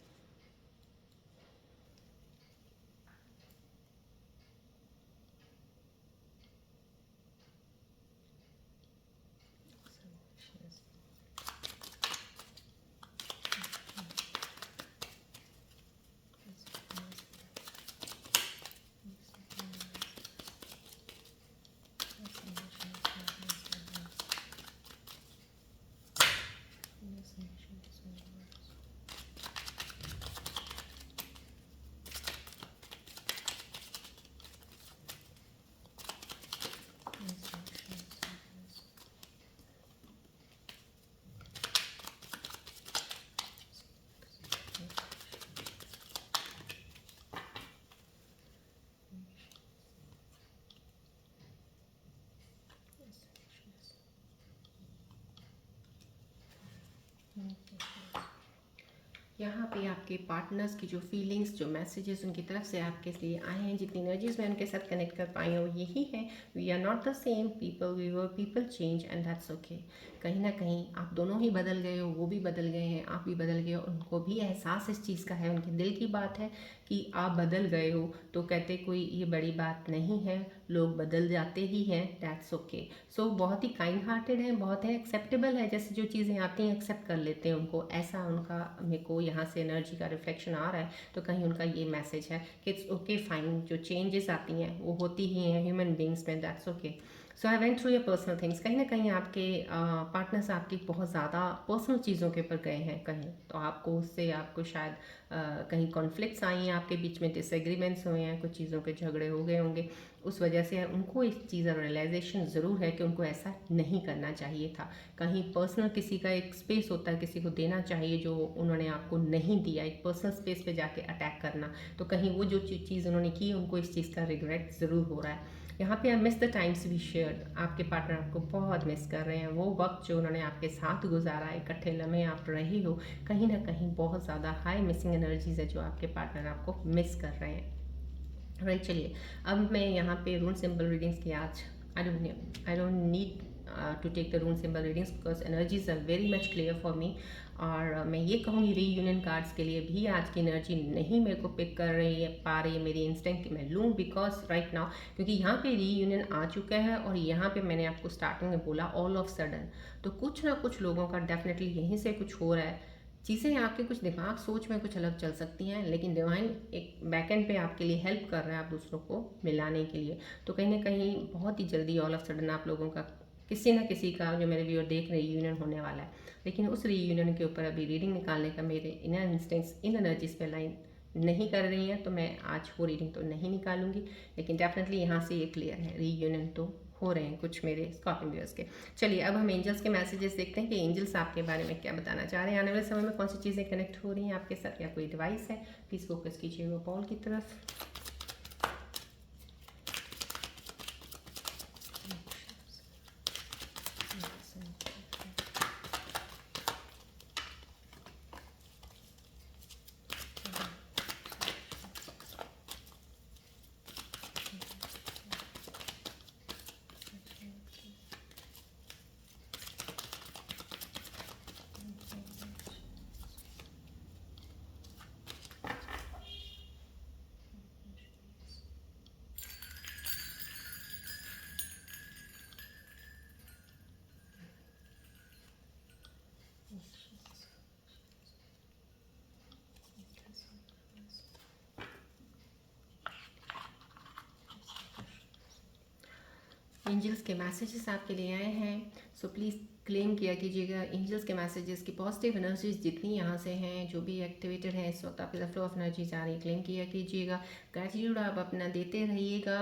यहाँ पे आपके पार्टनर्स की जो फीलिंग्स, जो मैसेजेस उनकी तरफ से आपके लिए आए हैं, जितनी एनर्जीज मैं उनके साथ कनेक्ट कर पाई हूँ, वो यही है, we are not the same people, we were people change and that's okay. कहीं ना कहीं आप दोनों ही बदल गए हो, वो भी बदल गए हैं, आप भी बदल गए हो, उनको भी एहसास इस चीज़ का है, उनके दिल की बात है कि आप बदल गए हो, तो कहते कोई ये बड़ी बात नहीं है, लोग बदल जाते ही हैं, दैट्स ओके। सो बहुत ही काइंड हार्टेड है, बहुत है एक्सेप्टेबल है, जैसे जो चीज़ें आती हैं एक्सेप्ट कर लेते हैं उनको, ऐसा उनका मेरे को यहाँ से एनर्जी का रिफ्लेक्शन आ रहा है, तो कहीं उनका ये मैसेज है कि इट्स ओके फाइन, जो चेंजेस आती हैं वो होती ही हैं ह्यूमन बींग्स में, that's okay. So I went through your personal things. कहीं ना कहीं आपके पार्टनर्स आपकी बहुत ज़्यादा पर्सनल चीज़ों के ऊपर गए हैं कहीं, तो आपको उससे आपको शायद कहीं कॉन्फ्लिक्ट्स आई हैं, आपके बीच में डिसएग्रीमेंट्स हुए हैं, कुछ चीज़ों के झगड़े हो गए होंगे। उस वजह से उनको इस चीज़ का रियलाइजेशन ज़रूर है कि उनको ऐसा नहीं करना चाहिए था। कहीं पर्सनल किसी का एक स्पेस होता है, किसी को देना चाहिए जो उन्होंने आपको नहीं दिया, एक पर्सनल स्पेस पे जाके अटैक करना। तो कहीं वो जो चीज़ उन्होंने की, उनको इस चीज़ का रिग्रेट ज़रूर हो रहा है। यहाँ पे I miss the times we shared. आपके पार्टनर आपको बहुत मिस कर रहे हैं। वो वक्त जो उन्होंने आपके साथ गुजारा, इकट्ठे लम्हे आप रहे हो, कहीं ना कहीं बहुत ज़्यादा हाई मिसिंग एनर्जीज है जो आपके पार्टनर आपको मिस कर रहे हैं। राइट, चलिए अब मैं यहाँ पे रून सिंबल रीडिंग्स की आज I don't need to take the rune symbol readings because energies are very much clear for me. और मैं ये कहूँगी रीयूनियन कार्ड्स के लिए भी आज की एनर्जी नहीं मेरे को पिक कर रही है, पा रही है मेरी इंस्टिंक्ट कि मैं लूँ, बिकॉज राइट नाउ क्योंकि यहाँ पे रीयूनियन आ चुका है और यहाँ पे मैंने आपको स्टार्टिंग में बोला ऑल ऑफ सडन, तो कुछ ना कुछ लोगों का डेफिनेटली यहीं से कुछ हो रहा है। चीज़ें आपके कुछ दिमाग सोच में कुछ अलग चल सकती हैं, लेकिन डिवाइन एक बैकएंड पे आपके लिए हेल्प कर रहा है आप दूसरों को मिलाने के लिए। तो कहीं ना कहीं बहुत ही जल्दी ऑल ऑफ सडन आप लोगों का किसी ना किसी का, जो मेरे व्यूअर देख रहे हैं, रीयूनियन होने वाला है। लेकिन उस रीयूनियन के ऊपर अभी रीडिंग निकालने का मेरे इनर इंस्टिंक्ट्स इन एनर्जीज पे लाइन नहीं कर रही हैं, तो मैं आज वो रीडिंग तो नहीं निकालूंगी। लेकिन डेफिनेटली यहाँ से ये क्लियर है, रीयूनियन तो हो रहे हैं कुछ मेरे स्कॉर्पियो व्यूअर्स के। चलिए अब हम एंजल्स के मैसेजेस देखते हैं कि एंजल्स आपके बारे में क्या बताना चाह रहे हैं। आने वाले समय में कौन सी चीज़ें कनेक्ट हो रही हैं आपके साथ, या कोई एडवाइस है। प्लीज़ फोकस कीजिएगा बॉल की तरफ। एंजल्स के मैसेजेस आपके लिए आए हैं, सो प्लीज़ क्लेम किया कीजिएगा एंजल्स के मैसेजेस की पॉजिटिव एनर्जीज जितनी यहाँ से हैं, जो भी एक्टिवेटेड है इस वक्त आपके फ्लो ऑफ एनर्जीज आ रही है, क्लेम किया कीजिएगा। ग्रैटिट्यूड आप अपना देते रहिएगा।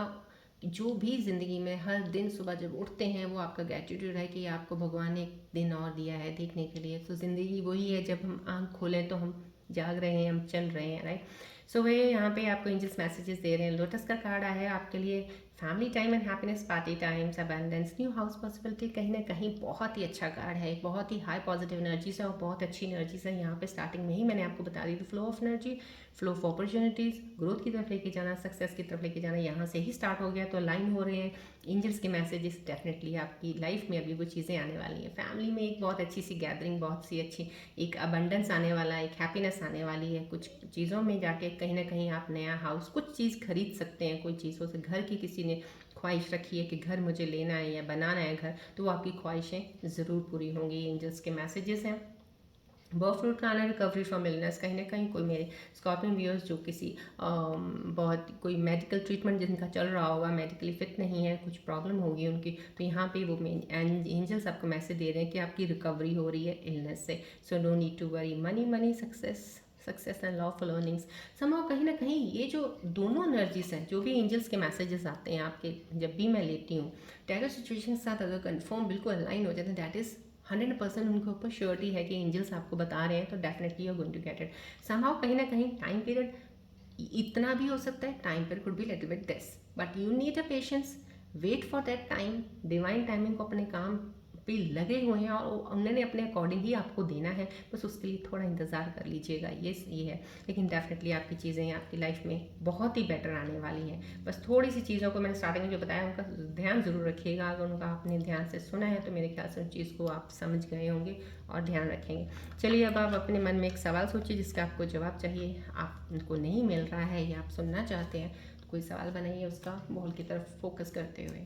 जो भी ज़िंदगी में हर दिन सुबह जब उठते हैं, वो आपका ग्रैटिट्यूड है कि आपको भगवान ने एक दिन और दिया है देखने के लिए। तो ज़िंदगी वही है, जब हम आँख खोलें तो हम जाग रहे हैं, हम चल रहे हैं, राइट। सो वे यहाँ पे आपको एंजल्स मैसेजेस दे रहे हैं। लोटस का कार्ड आया है आपके लिए, family time and happiness, party times, abundance, new house possibility. कहीं ना कहीं बहुत ही अच्छा कार्ड है, बहुत ही हाई पॉजिटिव एनर्जीज है और बहुत अच्छी एनर्जीज है। यहाँ पे स्टार्टिंग में ही मैंने आपको बता दी थी, flow of energy, flow of opportunities, growth की तरफ लेके जाना, सक्सेस की तरफ लेके जाना, यहाँ से ही स्टार्ट हो गया। तो अलाइन हो रहे हैं एंजल्स के मैसेजेस। डेफिनेटली आपकी लाइफ में अभी वो चीज़ें आने वाली हैं। फैमिली में एक बहुत अच्छी सी गैदरिंग, बहुत सी अच्छी एक अबंडेंस आने वाला है, एक हैप्पीनेस आने वाली है। कुछ चीज़ों में जाके कहीं ना कहीं आप नया हाउस, कुछ चीज़ खरीद सकते हैं। कोई चीज़ों से घर की किसी ने ख्वाहिश रखी है कि घर मुझे लेना है या बनाना है घर, तो वो आपकी ख्वाहिशें ज़रूर पूरी होंगी। एंजल्स के मैसेजेस हैं। बर्ड फ्रूट का आना, रिकवरी फ्रॉम इलनेस। कहीं ना कहीं कोई मेरे स्कॉर्पियन व्यूअर्स जो किसी बहुत कोई मेडिकल ट्रीटमेंट जिनका चल रहा होगा, मेडिकली फिट नहीं है, कुछ प्रॉब्लम होगी उनकी, तो यहाँ पे वो एंजल्स आपको मैसेज दे रहे हैं कि आपकी रिकवरी हो रही है इलनेस से। So no need to worry. Money money, success and lawful earnings. Somehow कहीं ना कहीं ये जो दोनों एनर्जीज हैं, जो भी एंजल्स के मैसेजेस आते हैं आपके, जब भी मैं लेती हूँ, टैरो सिचुएशन के साथ अगर कंफर्म बिल्कुल अलाइन हो जाते हैं, दैट इज़ 100% उनके ऊपर श्योरिटी है कि एंजल्स आपको बता रहे हैं, तो definitely you are going to get it. Somehow कहीं ना कहीं टाइम पीरियड इतना भी हो सकता है, time period could be little bit this, but you need a patience, wait for that time. Divine timing को अपने काम पे लगे हुए हैं और उन्होंने अपने अकॉर्डिंग ही आपको देना है, बस उसके लिए थोड़ा इंतज़ार कर लीजिएगा। ये है, लेकिन डेफिनेटली आपकी चीज़ें आपकी लाइफ में बहुत ही बेटर आने वाली हैं। बस थोड़ी सी चीज़ों को मैंने स्टार्टिंग में जो बताया उनका ध्यान ज़रूर रखिएगा। अगर उनका आपने ध्यान से सुना है तो मेरे ख्याल से उन चीज़ को आप समझ गए होंगे और ध्यान रखेंगे। चलिए अब आप अपने मन में एक सवाल सोचिए जिसका आपको जवाब चाहिए, आपको नहीं मिल रहा है या आप सुनना चाहते हैं, तो कोई सवाल बनाइए उसका बॉल की तरफ फोकस करते हुए।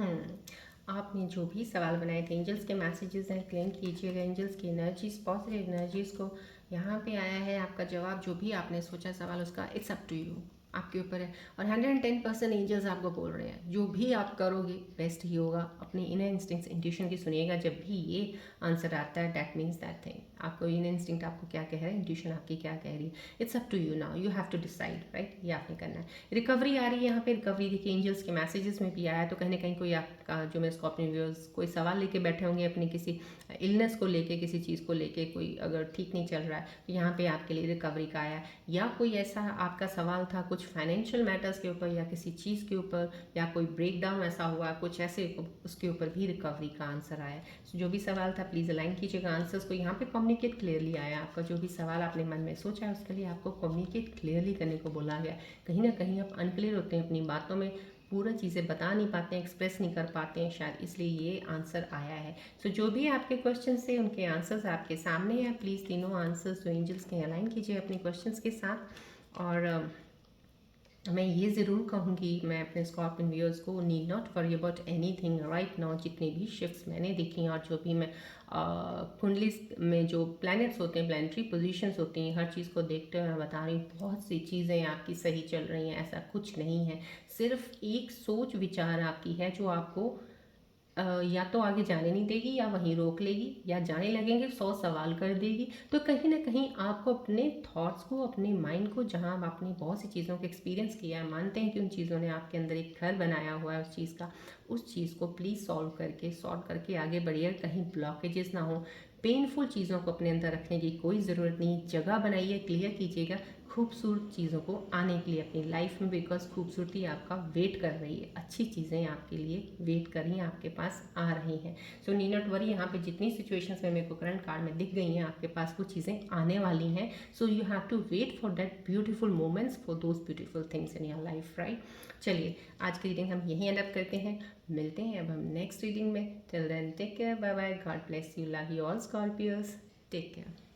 आपने जो भी सवाल बनाए थे, एंजल्स के मैसेजेस हैं, क्लेम कीजिएगा एंजल्स की एनर्जीज, पॉजिटिव एनर्जीज को। यहाँ पे आया है आपका जवाब, जो भी आपने सोचा सवाल उसका, इट्स अप टू यू, आपके ऊपर है। और 110% एंजल्स आपको बोल रहे हैं जो भी आप करोगे बेस्ट ही होगा। अपने इनर इंस्टिंक्ट्स, इंट्यूशन की सुनिएगा। जब भी ये आंसर आता है दैट मीन्स दैट थिंग, आपको इनर इंस्टिंक्ट आपको क्या कह रहा है, इंट्यूशन आपकी क्या कह रही है, it's up to you now, you have to decide, right. ये आपने करना है। रिकवरी आ रही है यहाँ पे, रिकवरी देखिए एंजल्स के मैसेजेस में भी आया, तो कहीं ना कहीं कोई आपका जो मेरे स्कॉर्पियन व्यूअर्स कोई सवाल लेके बैठे होंगे अपनी किसी इलनेस को लेके, किसी चीज़ को लेके, कोई अगर ठीक नहीं चल रहा है तो यहाँ पे आपके लिए रिकवरी का आया। या कोई ऐसा आपका सवाल था कुछ फाइनेंशियल मैटर्स के ऊपर या किसी चीज़ के ऊपर, या कोई ब्रेक डाउन ऐसा हुआ कुछ ऐसे, उसके ऊपर भी रिकवरी का आंसर आया। जो भी सवाल था प्लीज़ अलाइन कीजिएगा आंसर्स को। यहाँ पे कम्युनिकेट क्लियरली आया, आपका जो भी सवाल आपने मन में सोचा है उसके लिए आपको कम्युनिकेट क्लियरली करने को बोला गया। कहीं ना कहीं आप अनक्लियर होते हैं अपनी बातों में, पूरा चीज़ें बता नहीं पाते हैं, एक्सप्रेस नहीं कर पाते हैं शायद, इसलिए ये आंसर आया है। सो जो भी आपके क्वेश्चन थे उनके आंसर्स आपके सामने हैं। प्लीज़ तीनों आंसर्स जो एंजल्स के अलाइन कीजिए अपने क्वेश्चंस के साथ। और मैं ये ज़रूर कहूँगी, मैं अपने स्कॉर्पियन व्यूअर्स को, need not worry about anything right now. जितनी भी शिफ्ट्स मैंने देखी हैं और जो भी मैं कुंडली में जो प्लैनेट्स होते हैं, प्लानिटरी पोजीशंस होती हैं, हर चीज़ को देखते हुए मैं बता रही हूँ बहुत सी चीज़ें आपकी सही चल रही हैं। ऐसा कुछ नहीं है, सिर्फ एक सोच विचार आपकी है जो आपको या तो आगे जाने नहीं देगी, या वहीं रोक लेगी, या जाने लगेंगे 100 सवाल कर देगी। तो कहीं ना कहीं आपको अपने थॉट्स को, अपने माइंड को, जहाँ आपने बहुत सी चीज़ों को एक्सपीरियंस किया है, मानते हैं कि उन चीज़ों ने आपके अंदर एक घर बनाया हुआ है उस चीज़ का, उस चीज़ को प्लीज़ सॉल्व करके आगे बढ़िए। कहीं ब्लॉकेजेस ना हो, पेनफुल चीज़ों को अपने अंदर रखने की कोई ज़रूरत नहीं। जगह बनाइए, क्लियर कीजिएगा खूबसूरत चीज़ों को आने के लिए अपनी लाइफ में, बिकॉज खूबसूरती आपका वेट कर रही है, अच्छी चीज़ें आपके लिए वेट कर रही हैं, आपके पास आ रही हैं। सो नी नॉट वरी, यहाँ पे जितनी सिचुएशंस में मेरे को करंट कार्ड में दिख गई हैं आपके पास वो चीज़ें आने वाली हैं। So you have to wait for that beautiful moments, for those beautiful things in your life, right. चलिए आज की रीडिंग हम यहीं एंड अप करते हैं, मिलते हैं अब हम नेक्स्ट रीडिंग में। Till then take care, bye bye, God bless you, love you all Scorpios, take care.